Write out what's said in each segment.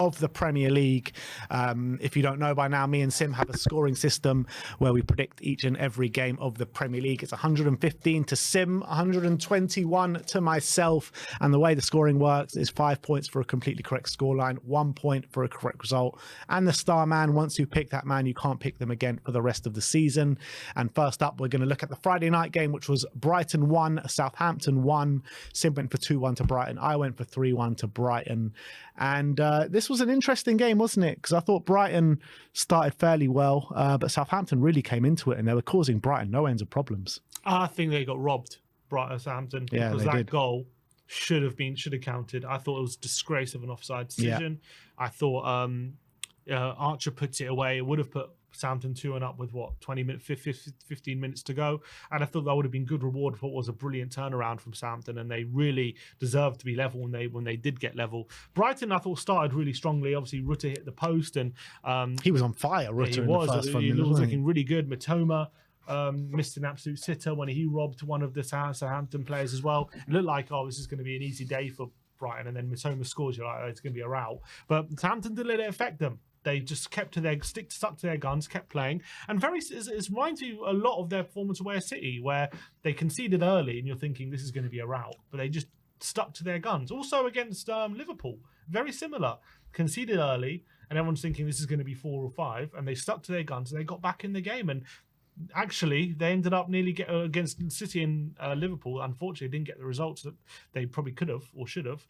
of the Premier League. If you don't know by now, me and Sim have a scoring system where we predict each and every game of the Premier League. It's 115 to Sim, 121 to myself. And the way the scoring works is 5 points for a completely correct scoreline, 1 point for a correct result. And the star man, once you pick that man, you can't pick them again for the rest of the season. And first up, we're going to look at the Friday night game, which was Brighton 1, Southampton 1. Sim went for 2-1 to Brighton. I went for 3-1 to Brighton. And this was an interesting game, wasn't it? Because I thought Brighton started fairly well, but Southampton really came into it and they were causing Brighton no ends of problems. I think they got robbed, Southampton, because that goal should have counted. I thought it was a disgrace of an offside decision. Yeah. I thought Archer puts it away. It would have put Southampton 2-1 up with 15 minutes to go, and I thought that would have been good reward for what was a brilliant turnaround from Southampton, and they really deserved to be level when they did get level. Brighton, I thought, started really strongly. Obviously, Rutter hit the post, and he was on fire. Rutter, he was looking really good. Matoma missed an absolute sitter when he robbed one of the Southampton players as well. It looked like, this is going to be an easy day for Brighton, and then Matoma scores. You're like, it's going to be a rout, but Southampton didn't let it affect them. They just stuck to their guns, kept playing, and it reminds you a lot of their performance away at City, where they conceded early, and you're thinking this is going to be a rout, but they just stuck to their guns. Also against Liverpool, very similar, conceded early, and everyone's thinking this is going to be 4 or 5, and they stuck to their guns, and they got back in the game, and actually they ended up nearly against City and Liverpool. Unfortunately, didn't get the results that they probably could have or should have.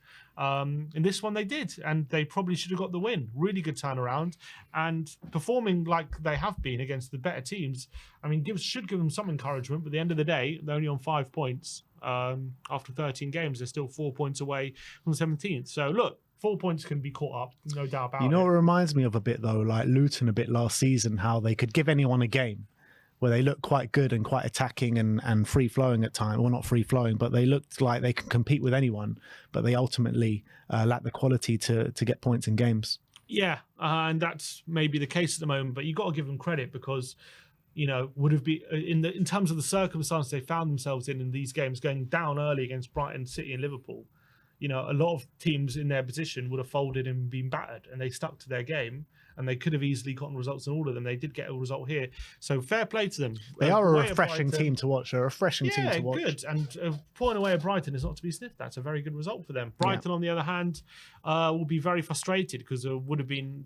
In this one they did, and they probably should have got the win. Really good turnaround, and performing like they have been against the better teams, I mean, should give them some encouragement. But at the end of the day, they're only on 5 points after 13 games. They're still 4 points away from 17th. So look, 4 points can be caught up, no doubt about it. You know what reminds me of a bit though, like Luton a bit last season, how they could give anyone a game, where they looked quite good and quite attacking and free-flowing at times. Well, not free-flowing, but they looked like they could compete with anyone, but they ultimately lacked the quality to get points in games. Yeah, and that's maybe the case at the moment, but you've got to give them credit because, would have been, in terms of the circumstances they found themselves in these games, going down early against Brighton, City and Liverpool, a lot of teams in their position would have folded and been battered, and they stuck to their game. And they could have easily gotten results in all of them. They did get a result here. So fair play to them. They are a refreshing team to watch. They're a refreshing team to watch. Yeah, good. And a point away at Brighton is not to be sniffed at. That's a very good result for them. Brighton, on the other hand, will be very frustrated because they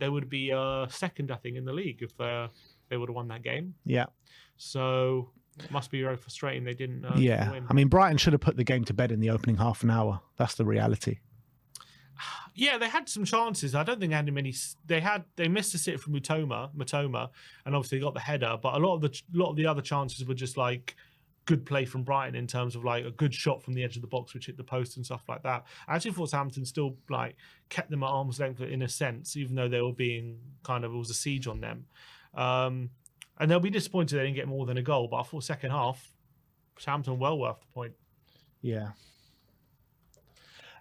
would be second, I think, in the league if they would have won that game. Yeah. So it must be very frustrating they didn't win. I mean, Brighton should have put the game to bed in the opening half an hour. That's the reality. Yeah, they had some chances. I don't think they had many. They missed a sit from Matoma, and obviously got the header. But a lot of the other chances were just like good play from Brighton in terms of like a good shot from the edge of the box, which hit the post and stuff like that. I actually thought Southampton still like kept them at arm's length in a sense, even though they were being it was a siege on them. And they'll be disappointed they didn't get more than a goal. But I thought second half, Southampton well worth the point. Yeah.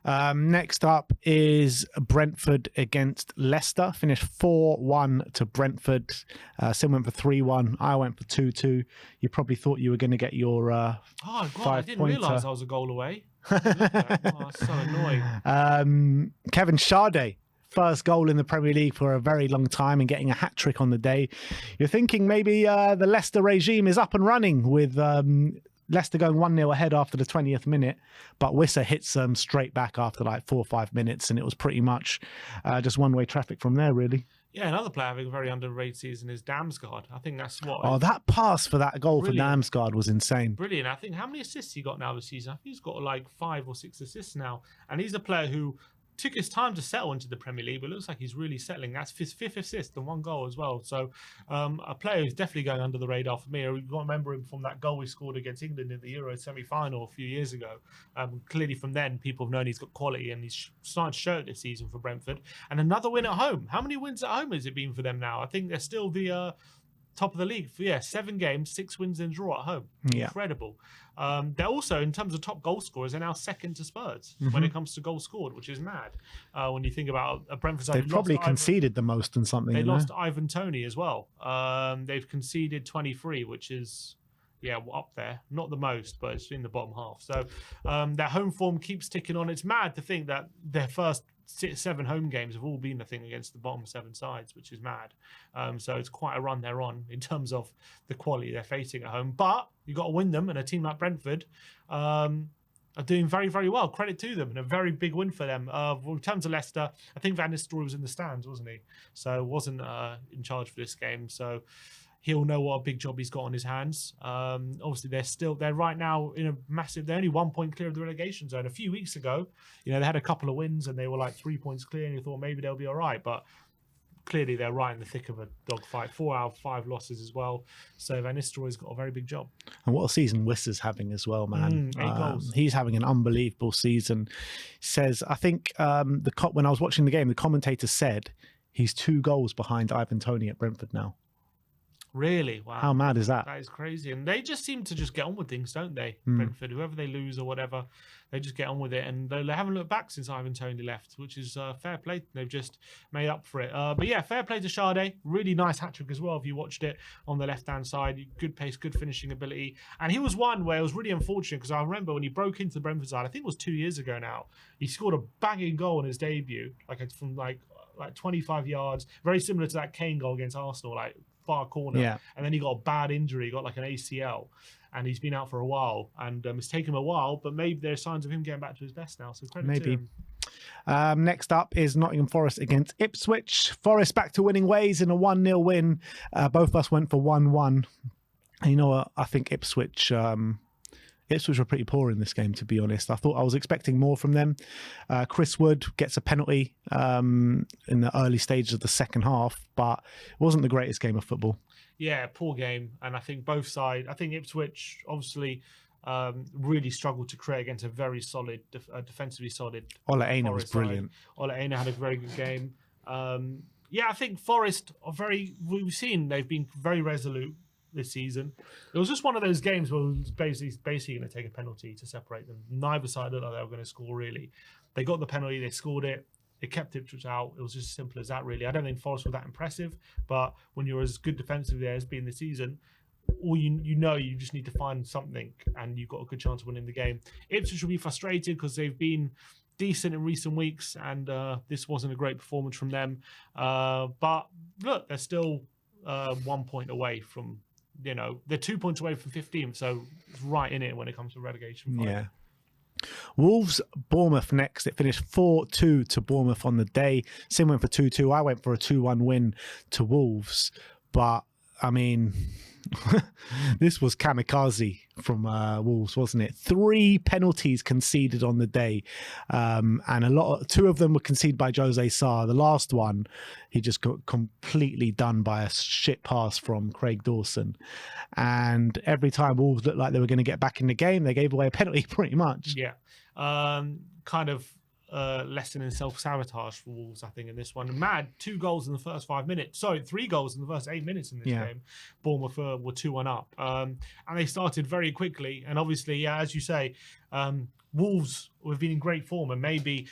Next up is Brentford against Leicester. Finished 4-1 to Brentford. Sim went for 3-1. I went for 2-2. You probably thought you were going to get your 5-pointer. I didn't realise I was a goal away. That's so annoying. Kevin Sade, first goal in the Premier League for a very long time and getting a hat-trick on the day. You're thinking maybe the Leicester regime is up and running with Leicester going 1-0 ahead after the 20th minute, but Wissa hits them straight back after like 4 or 5 minutes, and it was pretty much just one-way traffic from there, really. Yeah, another player having a very underrated season is Damsgaard. I think that's what... Oh, that pass for that goal for Damsgaard was insane. Brilliant. I think how many assists he got now this season? I think he's got like 5 or 6 assists now, and he's a player who took his time to settle into the Premier League, but it looks like he's really settling. That's his 5th assist and 1 goal as well. So a player who's definitely going under the radar for me. You've got to remember him from that goal he scored against England in the Euro semi-final a few years ago. Clearly from then, people have known he's got quality, and he's starting to show it this season for Brentford. And another win at home. How many wins at home has it been for them now? I think they're still the top of the league. 7 games, 6 wins and draw at home. Yeah. Incredible. They're also, in terms of top goal scorers, they're now second to Spurs when it comes to goals scored, which is mad. When you think about Brentford, they've probably conceded the most in something. They lost Ivan Toney as well. They've conceded 23, which is up there. Not the most, but it's in the bottom half. So their home form keeps ticking on. It's mad to think that their first 7 home games have all been, I think, against the bottom 7 sides, which is mad. So it's quite a run they're on in terms of the quality they're facing at home. But you've got to win them, and a team like Brentford are doing very, very well. Credit to them, and a very big win for them. In terms of Leicester, I think Van Nistelrooy was in the stands, wasn't he? So wasn't in charge for this game. So he'll know what a big job he's got on his hands. Obviously, they're right now in a massive. They're only 1 point clear of the relegation zone. A few weeks ago, they had a couple of wins and they were like 3 points clear, and you thought maybe they'll be all right, but clearly they're right in the thick of a dogfight. 4 out of 5 losses as well. So Van Nistelrooy's got a very big job. And what a season Wissa's having as well, man. 8 goals. He's having an unbelievable season. Says, I think when I was watching the game, the commentator said he's 2 goals behind Ivan Toney at Brentford now. Really? Wow. How mad is that? That is crazy. And they just seem to just get on with things, don't they? Brentford, whoever they lose or whatever, they just get on with it. And they haven't looked back since Ivan Toney left, which is fair play. They've just made up for it. But yeah, fair play to Sade. Really nice hat-trick as well if you watched it on the left-hand side. Good pace, good finishing ability. And he was one where it was really unfortunate because I remember when he broke into the Brentford side, I think it was 2 years ago now, he scored a banging goal in his debut, from 25 yards, very similar to that Kane goal against Arsenal, far corner. Yeah. And then he got a bad injury, he got an ACL, and he's been out for a while. And it's taken him a while, but maybe there's signs of him getting back to his best now. So credit to him. Next up is Nottingham Forest against Ipswich. Forest back to winning ways in a 1-0 win. Both of us went for 1-1. And you know what? I think Ipswich were pretty poor in this game, to be honest. I was expecting more from them. Chris Wood gets a penalty in the early stages of the second half, but it wasn't the greatest game of football. Yeah, poor game. And I think both sides, I think Ipswich obviously really struggled to create against a very solid, defensively solid. Ola Aina was brilliant. Ola Aina had a very good game. I think Forest we've seen they've been very resolute this season. It was just one of those games where it was basically going to take a penalty to separate them. Neither side looked like they were going to score, really. They got the penalty, they scored it, it kept Ipswich out. It was just as simple as that, really. I don't think Forest were that impressive, but when you're as good defensively as being this season, all you just need to find something, and you've got a good chance of winning the game. Ipswich will be frustrated because they've been decent in recent weeks, and this wasn't a great performance from them. But look, they're still 1 point away from, they're 2 points away from 15th, so it's right in it when it comes to relegation fight. Yeah. Wolves, Bournemouth next. It finished 4-2 to Bournemouth on the day. Sim went for 2-2. I went for a 2-1 win to Wolves. But, I mean, this was kamikaze from Wolves, wasn't it? 3 penalties conceded on the day. And 2 of them were conceded by Jose Sarr. The last one, he just got completely done by a shit pass from Craig Dawson. And every time Wolves looked like they were going to get back in the game, they gave away a penalty pretty much. Yeah. Lesson in self-sabotage for Wolves, I think, in this one. Mad, 2 goals in the first 5 minutes. Sorry, 3 goals in the first 8 minutes in this game. Bournemouth were 2-1 up. And they started very quickly. And obviously, as you say, Wolves have been in great form, and maybe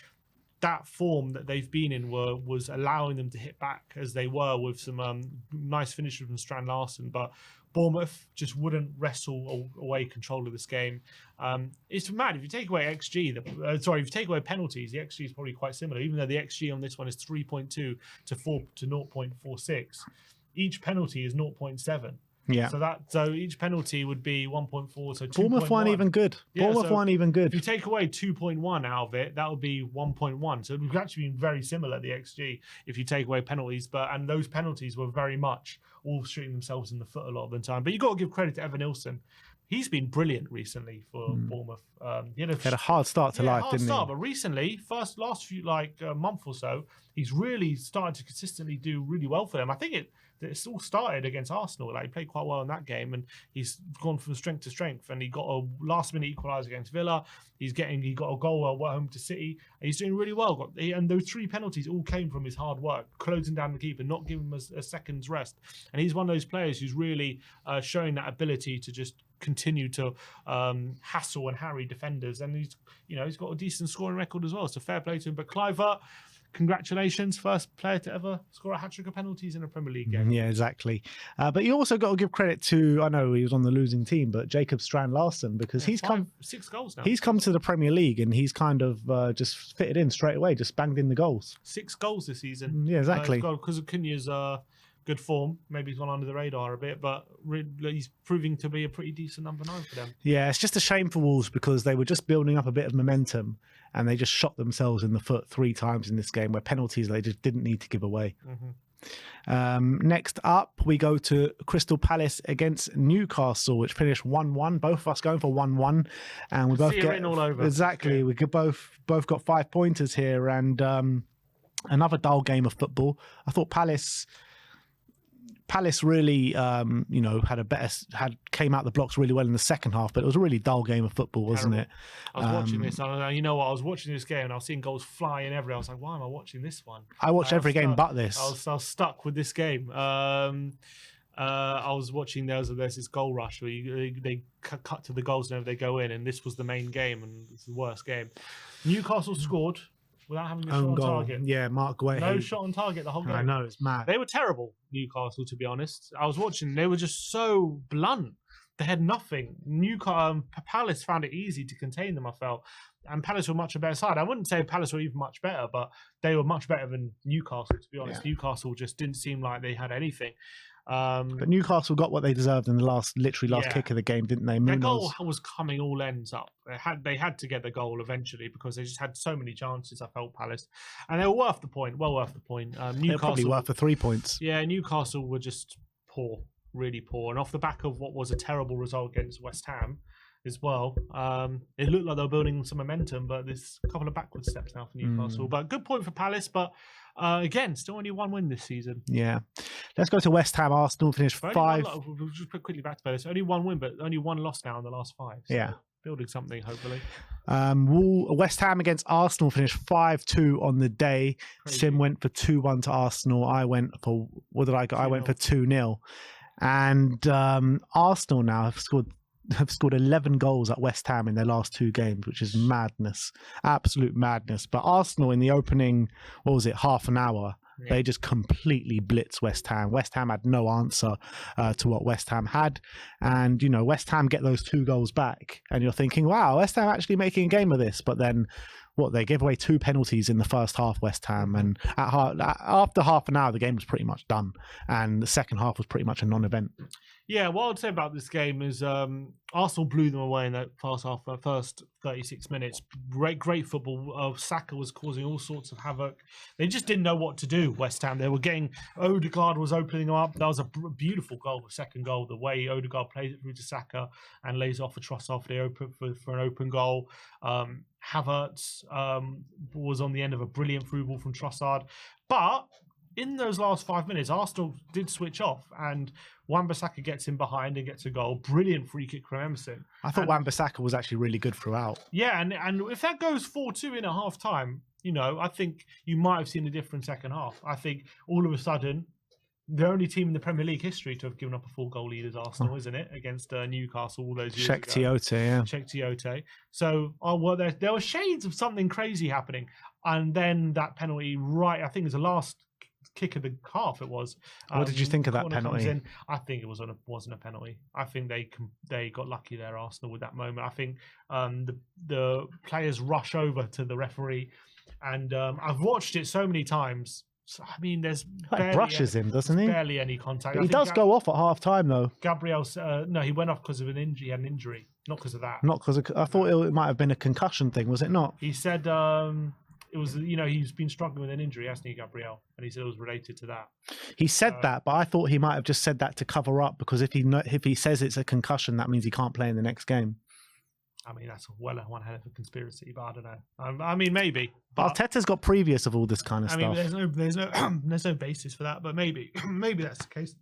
that form that they've been in was allowing them to hit back as they were with some nice finishes from Strand Larsen. But Bournemouth just wouldn't wrestle away control of this game. It's mad. If you take away XG, if you take away penalties, the XG is probably quite similar, even though the XG on this one is 3.2 to 0.46. Each penalty is 0.7. Yeah. So each penalty would be 1.4. So Bournemouth weren't even good. Bournemouth weren't even good. If you take away 2.1 out of it, that would be 1.1. So it would actually be very similar, the XG, if you take away penalties. And those penalties were very much all shooting themselves in the foot a lot of the time. But you've got to give credit to Evan Nilsson. He's been brilliant recently for Bournemouth. He had a hard start to life, didn't he? But recently, last few month or so, he's really started to consistently do really well for them. I think it's all started against Arsenal. He played quite well in that game, and he's gone from strength to strength. And he got a last-minute equaliser against Villa. He got a goal at home to City, and he's doing really well. And those 3 penalties all came from his hard work, closing down the keeper, not giving him a second's rest. And he's one of those players who's really showing that ability to just continue to hassle and harry defenders. And he's got a decent scoring record as well. So fair play to him. But Clivert congratulations, first player to ever score a hat-trick of penalties in a Premier League game. Yeah, exactly. But you also got to give credit to, I know he was on the losing team, but Jacob Strand-Larsen, because he's come 6 goals now. He's come to the Premier League and he's kind of just fitted in straight away, just banged in the goals. 6 goals this season. Yeah, exactly. Because of Cunha's good form. Maybe he's gone under the radar a bit, but he's proving to be a pretty decent number 9 for them. Yeah, it's just a shame for Wolves because they were just building up a bit of momentum and they just shot themselves in the foot 3 times in this game where penalties they just didn't need to give away. Next up, we go to Crystal Palace against Newcastle, which finished 1-1. Both of us going for 1-1, and we both get all over. Exactly. We could both got 5 pointers here, and another dull game of football. I thought Palace really, came out the blocks really well in the second half, but it was a really dull game of football, wasn't it? I was watching this. You know what? I was watching this game and I was seeing goals flying everywhere. I was like, why am I watching this one? I watched every game but this. I was stuck with this game. I was watching there's this goal rush where they cut to the goals whenever they go in, and this was the main game, and it's the worst game. Newcastle scored without having a shot on target. Yeah, Mark Guehi. No shot on target the whole game. I know, it's mad. They were terrible, Newcastle, to be honest. I was watching, they were just so blunt. They had nothing. Palace found it easy to contain them, I felt. And Palace were much a better side. I wouldn't say Palace were even much better, but they were much better than Newcastle, to be honest. Yeah. Newcastle just didn't seem like they had anything. But Newcastle got what they deserved in the last kick of the game, didn't they? Their goal was coming all ends up. They had to get the goal eventually because they just had so many chances, I felt, Palace. And they were worth the point, well worth the point. Newcastle, they're probably worth the 3 points. Yeah, Newcastle were just poor, really poor. And off the back of what was a terrible result against West Ham as well, it looked like they were building some momentum, but there's a couple of backward steps now for Newcastle. But good point for Palace, but again, still only 1 win this season. Yeah. Let's go to West Ham. Arsenal finished 5. We'll just put quickly back to Palace. Only 1 win, but only 1 loss now in the last 5. So yeah. Building something, hopefully. West Ham against Arsenal finished 5-2 on the day. Crazy. Sim went for 2-1 to Arsenal. I went for, what did I go? 2-0. I went for 2-0. And Arsenal now have scored 11 goals at West Ham in their last 2 games, which is madness, absolute madness. But Arsenal in the opening, half an hour, they just completely blitzed West Ham. West Ham had no answer to what West Ham had. And, West Ham get those 2 goals back. And you're thinking, wow, West Ham actually making a game of this. But then, they gave away 2 penalties in the first half, West Ham. And after half an hour, the game was pretty much done. And the second half was pretty much a non-event. Yeah, what I'd say about this game is Arsenal blew them away in that first 36 minutes. Great football. Saka was causing all sorts of havoc. They just didn't know what to do, West Ham. They were getting... Odegaard was opening them up. That was a beautiful goal, the second goal. The way Odegaard plays it through to Saka and lays off a Trossard for an open goal. Havertz was on the end of a brilliant through ball from Trossard. But... in those last 5 minutes, Arsenal did switch off, and Wan-Bissaka gets in behind and gets a goal. Brilliant free kick from Emerson. I thought Wan-Bissaka was actually really good throughout. Yeah, and if that goes 4-2 in at half time, I think you might have seen a different second half. I think all of a sudden, the only team in the Premier League history to have given up a 4-goal lead is Arsenal, isn't it? Against Newcastle all those years ago. Czech Tiote. So, there were shades of something crazy happening. And then that penalty I think it was the last kick of the half. It was. What did you think of that penalty? I think it wasn't a penalty. I think they got lucky there, Arsenal, with that moment. I think the players rush over to the referee, and I've watched it so many times. So, I mean, there's brushes him, doesn't he? Barely any contact. But he does go off at half time, though. Gabriel, no, he went off because of an injury. He had an injury, not because of that. Not because I thought it might have been a concussion thing. Was it not? He said. It was, he's been struggling with an injury, hasn't he, Gabriel? And he said it was related to that. He said that, but I thought he might have just said that to cover up, because if he says it's a concussion, that means he can't play in the next game. I mean, that's one hell of a conspiracy, but I don't know. I mean, maybe. But Arteta's got previous of all this kind of stuff. I mean, there's no basis for that, but maybe that's the case.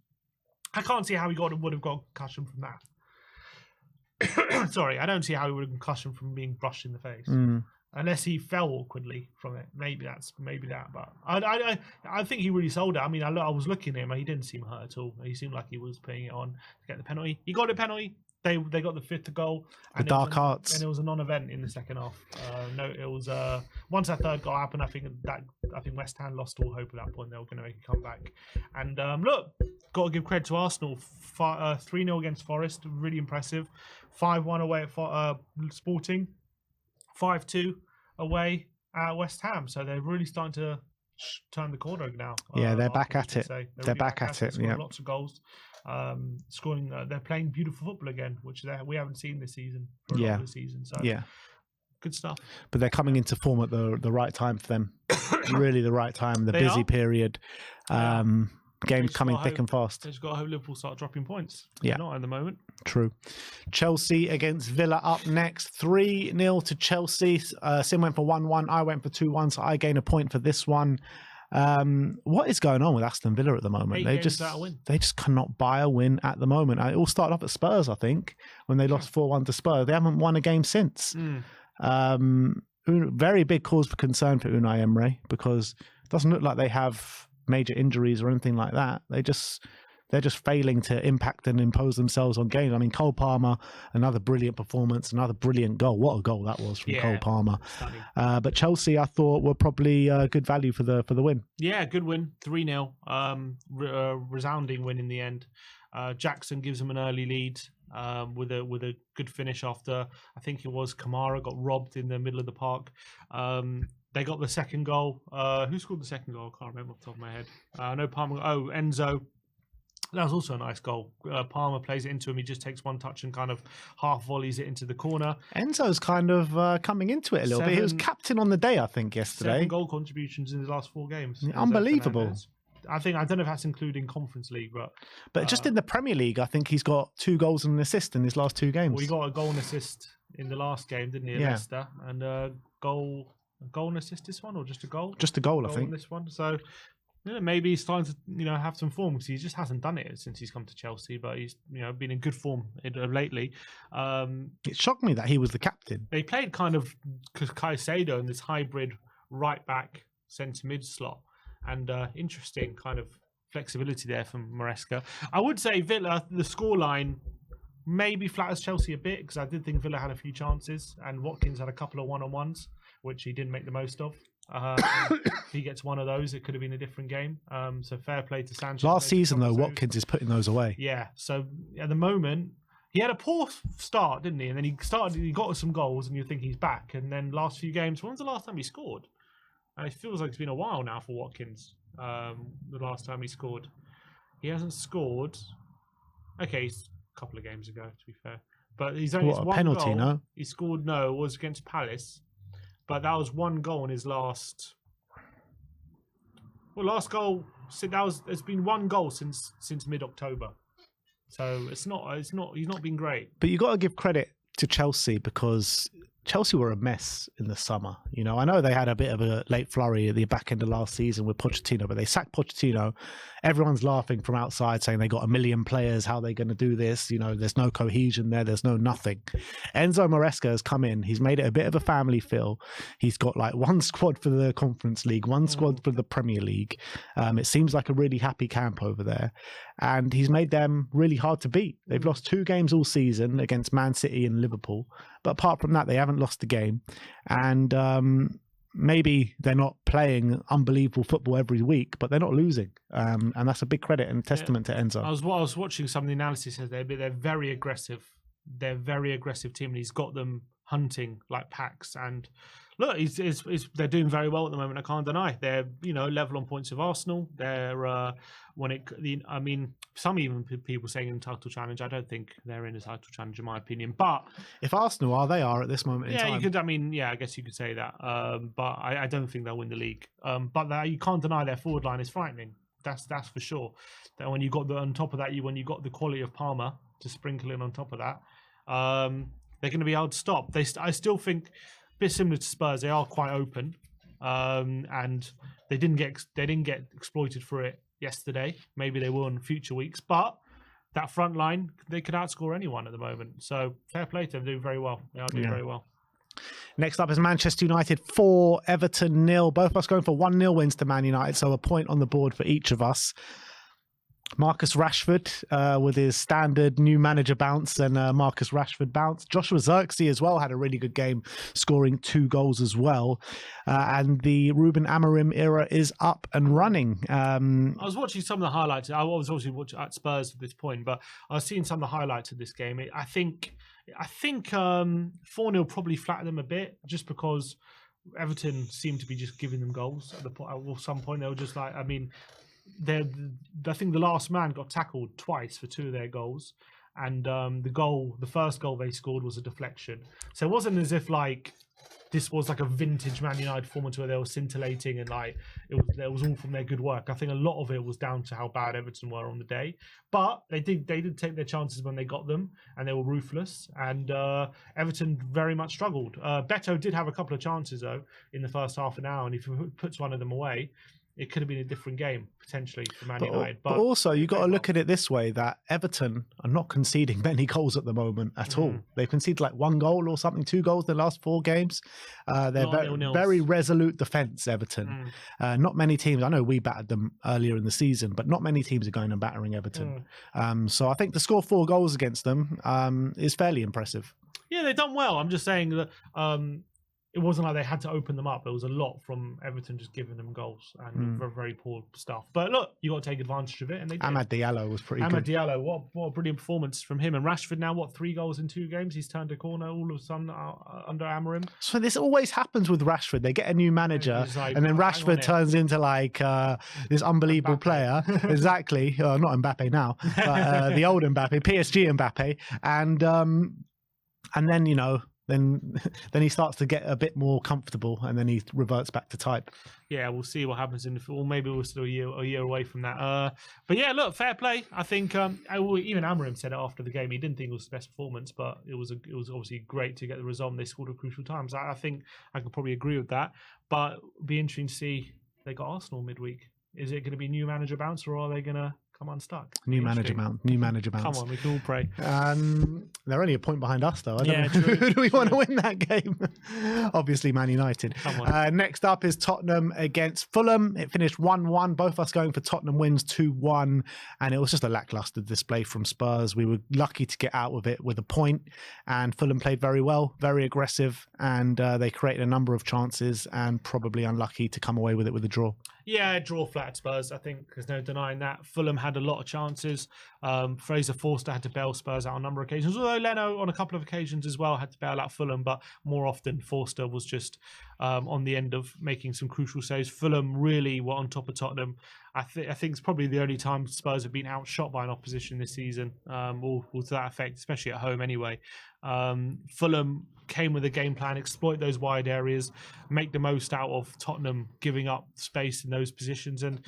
I can't see how he would have got a concussion from that. Sorry, I don't see how he would have concussion from being brushed in the face. Unless he fell awkwardly from it. Maybe that. But I think he really sold it. I mean, I was looking at him and he didn't seem hurt at all. He seemed like he was putting it on to get the penalty. He got a penalty. They got the 5th goal. The dark arts. And it was a non-event in the second half. No, it was once that third goal happened. I think West Ham lost all hope at that point. They were going to make a comeback. And look, got to give credit to Arsenal. 3-0 against Forest, really impressive. 5-1 away at Sporting. 5-2 away at West Ham. So they're really starting to turn the corner now. Yeah, they're back at it. They're really back at it. Yeah, lots of goals. Scoring. They're playing beautiful football again, which we haven't seen this season for a lot of the season. So good stuff. But they're coming into form at the right time for them. Really, the right time. The busy period. Games coming thick and fast. They've got to hope Liverpool start dropping points. Yeah, not at the moment. True. Chelsea against Villa up next. 3-0 to Chelsea. Sim went for 1-1. I went for 2-1. So I gain a point for this one. What is going on with Aston Villa at the moment? They just cannot buy a win at the moment. It all started off at Spurs, I think, when they lost 4-1 to Spurs. They haven't won a game since. Very big cause for concern for Unai Emery, because it doesn't look like they have major injuries or anything like that. They're just failing to impact and impose themselves on games. I mean, Cole Palmer, another brilliant performance, another brilliant goal. What a goal that was from Cole Palmer. But Chelsea, I thought, were probably good value for the win. Yeah, good win, 3-0. Resounding win in the end. Jackson gives them an early lead with a good finish after, I think it was Kamara got robbed in the middle of the park. They got the second goal. Who scored the second goal? I can't remember off the top of my head. I know Palmer. Oh, Enzo. That was also a nice goal. Palmer plays it into him. He just takes one touch and kind of half volleys it into the corner. Enzo's kind of coming into it a little bit. He was captain on the day, I think, yesterday. 7 goal contributions in his last 4 games. Unbelievable. I don't know if that's including Conference League, but just in the Premier League, I think he's got 2 goals and an assist in his last 2 games. Well, he got a goal and assist in the last game, didn't he? At Leicester, and a goal and assist this one, or just a goal? Just a goal, I think. This one, so. Yeah, maybe he's starting to have some form, because he just hasn't done it since he's come to Chelsea. But he's been in good form lately. It shocked me that he was the captain. They played kind of Caicedo in this hybrid right back centre mid slot, and interesting kind of flexibility there from Maresca. I would say Villa, the scoreline maybe flatters Chelsea a bit, because I did think Villa had a few chances, and Watkins had a couple of one-on-ones which he didn't make the most of. If he gets one of those, it could have been a different game. So fair play to Sanchez. Last season, though, Watkins is putting those away. Yeah. So at the moment, he had a poor start, didn't he? And then he got some goals, and you think he's back. And then last few games, when's the last time he scored? It feels like it's been a while now for Watkins. The last time he scored, he hasn't scored. Okay, a couple of games ago, to be fair. But he's only a penalty, goal. No? He scored. No, it was against Palace. But that was 1 goal in his last. Well, last goal. It's been 1 goal since mid-October. So it's not. He's not been great. But you got to give credit to Chelsea, because Chelsea were a mess in the summer. I know they had a bit of a late flurry at the back end of last season with Pochettino, but they sacked Pochettino. Everyone's laughing from outside, saying they got 1 million players. How are they going to do this? There's no cohesion there. There's no nothing. Enzo Maresca has come in. He's made it a bit of a family feel. He's got like 1 squad for the Conference League, 1 squad for the Premier League. It seems like a really happy camp over there. And he's made them really hard to beat. They've lost 2 games all season against Man City and Liverpool. But apart from that, they haven't lost a game. And maybe they're not playing unbelievable football every week, but they're not losing. And that's a big credit and testament to Enzo. I was watching some of the analysis. They're very aggressive. They're a very aggressive team, and he's got them hunting like packs. And look, they're doing very well at the moment. I can't deny. They're level on points of Arsenal. They're some even people saying in title challenge. I don't think they're in a title challenge in my opinion. But if Arsenal are, they are at this moment in time. You could. I guess you could say that. But I don't think they'll win the league. But you can't deny their forward line is frightening. That's for sure. That when you got on top of that, when you got the quality of Palmer to sprinkle in on top of that, they're going to be hard to stop. I still think, a bit similar to Spurs, they are quite open, and they didn't get exploited for it yesterday. Maybe they will in future weeks, but that front line, they could outscore anyone at the moment. So fair play to them, doing very well. They are doing very well. Next up is Manchester United 4, Everton 0. Both of us going for 1-0 wins to Man United, so a point on the board for each of us. Marcus Rashford with his standard new manager bounce and Marcus Rashford bounce. Joshua Zirkzee as well had a really good game, scoring 2 goals as well. And the Ruben Amorim era is up and running. I was watching some of the highlights. I was obviously watching at Spurs at this point, but I was seeing some of the highlights of this game. I think 4-0 probably flattened them a bit, just because Everton seemed to be just giving them goals at some point. They were just like, I mean, I think the last man got tackled twice for 2 of their goals, and the first goal they scored was a deflection. So it wasn't as if like this was like a vintage Man United performance where they were scintillating and like it was all from their good work. I think a lot of it was down to how bad Everton were on the day, but they did take their chances when they got them, and they were ruthless. And Everton very much struggled. Beto did have a couple of chances though in the first half an hour, and if he puts one of them away, it could have been a different game potentially for Man United. But also, you've got to look at it this way, that Everton are not conceding many goals at the moment at all. They've conceded like 1 goal or something, 2 goals in the last 4 games. They're very resolute defence, Everton. Not many teams, I know we battered them earlier in the season, but not many teams are going and battering Everton. So I think to score 4 goals against them is fairly impressive. Yeah, they've done well. I'm just saying that it wasn't like they had to open them up. There was a lot from Everton just giving them goals and very, very poor stuff. But look, you got to take advantage of it, and they did. Amad Diallo was pretty good. Amad Diallo, what a brilliant performance from him. And Rashford now, 3 goals in 2 games? He's turned a corner all of a sudden under Amorim. So this always happens with Rashford. They get a new manager, and then Rashford turns into like this unbelievable player. Exactly. Not Mbappe now, but the old Mbappe, PSG Mbappe. And then, you know, then he starts to get a bit more comfortable, and then he reverts back to type. Yeah, we'll see what happens in the fall. Maybe we're still a year away from that. But yeah, look, fair play. I think even Amorim said it after the game. He didn't think it was the best performance, but it was obviously great to get the result. And they scored at crucial times. I think I could probably agree with that. But it'll be interesting to see. They got Arsenal midweek. Is it going to be new manager bounce, or are they going to come unstuck? New manager bounce. Come on, we can all pray. They're only a point behind us, though. True, who do we want to win that game? Obviously, Man United. Come on. Next up is Tottenham against Fulham. It finished 1-1. Both of us going for Tottenham wins 2-1. And it was just a lackluster display from Spurs. We were lucky to get out of it with a point. And Fulham played very well, very aggressive. And they created a number of chances, and probably unlucky to come away with it with a draw. Yeah, draw flat Spurs. I think there's no denying that. Fulham had a lot of chances. Fraser Forster had to bail Spurs out on a number of occasions, although Leno on a couple of occasions as well had to bail out Fulham, but more often Forster was just on the end of making some crucial saves. Fulham really were on top of Tottenham. I think it's probably the only time Spurs have been outshot by an opposition this season, or to that effect, especially at home anyway. Fulham came with a game plan, exploit those wide areas, make the most out of Tottenham giving up space in those positions, and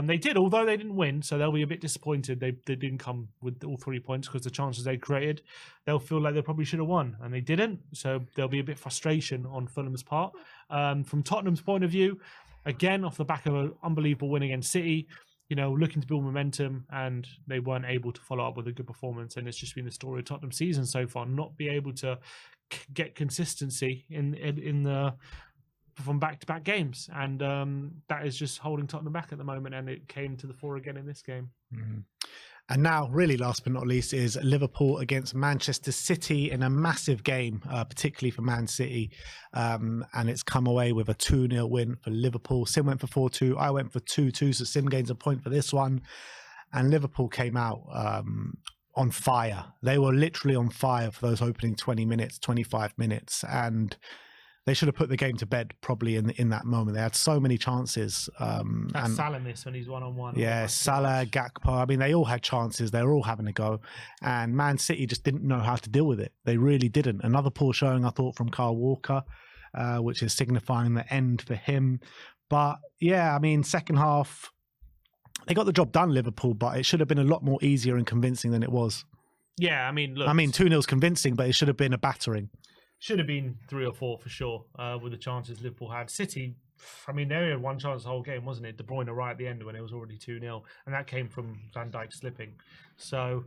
they did, although they didn't win, so they'll be a bit disappointed they didn't come with all 3 points, because the chances they created, they'll feel like they probably should have won, and they didn't, so there'll be a bit of frustration on Fulham's part. From Tottenham's point of view, again, off the back of an unbelievable win against City, you know, looking to build momentum, and they weren't able to follow up with a good performance. And it's just been the story of Tottenham's season so far, not be able to get consistency in the from back-to-back games, and that is just holding Tottenham back at the moment. And it came to the fore again in this game. Mm-hmm. And now, really last but not least, is Liverpool against Manchester City in a massive game, particularly for Man City. And it's come away with a 2-0 win for Liverpool. Sim went for 4-2. I went for 2-2. So Sim gains a point for this one. And Liverpool came out on fire. They were literally on fire for those opening 20 minutes, 25 minutes. And they should have put the game to bed probably in that moment. They had so many chances. That's Salah missed when he's one-on-one. Yeah, Salah, Gakpo. I mean, they all had chances. They were all having a go. And Man City just didn't know how to deal with it. They really didn't. Another poor showing, I thought, from Kyle Walker, which is signifying the end for him. But yeah, I mean, second half, they got the job done, Liverpool, but it should have been a lot more easier and convincing than it was. Yeah, I mean, look. 2-0's convincing, but it should have been a battering. Should have been 3 or 4 for sure, with the chances Liverpool had. City, I mean, they had one chance the whole game, wasn't it? De Bruyne right at the end when it was already 2-0, and that came from Van Dijk slipping. So,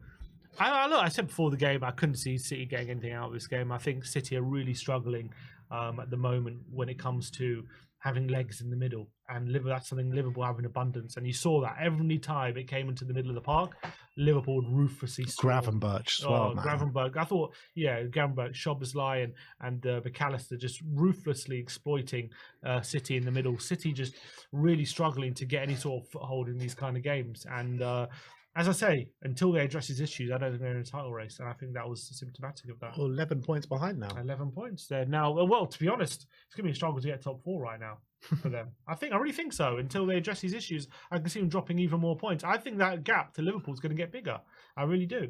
I said before the game, I couldn't see City getting anything out of this game. I think City are really struggling at the moment when it comes to having legs in the middle. And that's something Liverpool have in abundance. And you saw that every time it came into the middle of the park, Liverpool would ruthlessly score. Gravenberch as well, man. Gravenberch. I thought, Gravenberch, Szoboszlai and McAllister just ruthlessly exploiting City in the middle. City just really struggling to get any sort of foothold in these kind of games. And as I say, until they address these issues, I don't think they're in a title race. And I think that was symptomatic of that. Well, 11 points behind now. 11 points. They're now, well, to be honest, it's going to be a struggle to get top 4 right now for them. I really think so. Until they address these issues, I can see them dropping even more points. I think that gap to Liverpool is going to get bigger. I really do.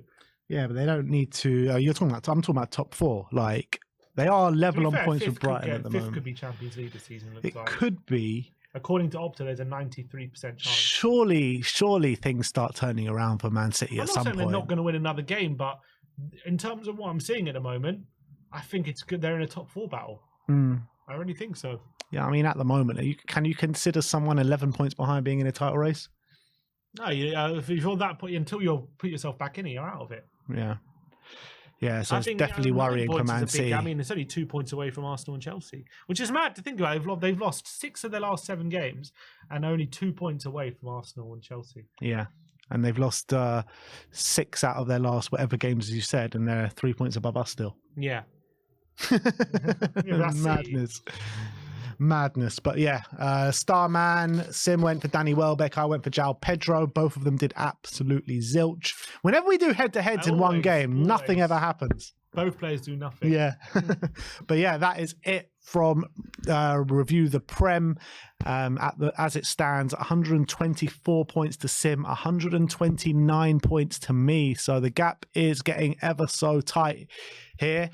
Yeah, but they don't need to. I'm talking about top 4. Like, they are level on points with Brighton at the moment. Fifth could be Champions League this season. It could be. According to Opta, there's a 93% chance. Surely things start turning around for Man City at some point. I'm not saying they're not going to win another game, but in terms of what I'm seeing at the moment, I think it's good. They're in a top 4 battle. I really think so. Yeah, I mean, at the moment, can you consider someone 11 points behind being in a title race? No, if you're that point, until you put yourself back in it, you're out of it. Yeah. Yeah, so it's definitely worrying for Man City. I mean, it's only 2 points away from Arsenal and Chelsea, which is mad to think about. They've lost 6 of their last 7 games and only 2 points away from Arsenal and Chelsea. Yeah, and they've lost 6 out of their last whatever games, as you said, and they're 3 points above us still. Yeah. Madness. But yeah, Starman, Sim went for Danny Welbeck, I went for João Pedro. Both of them did absolutely zilch. Whenever we do head-to-heads in one game, nothing ever happens. Both players do nothing. Yeah. But yeah, that is it from Review the Prem. As it stands, 124 points to Sim, 129 points to me. So the gap is getting ever so tight here.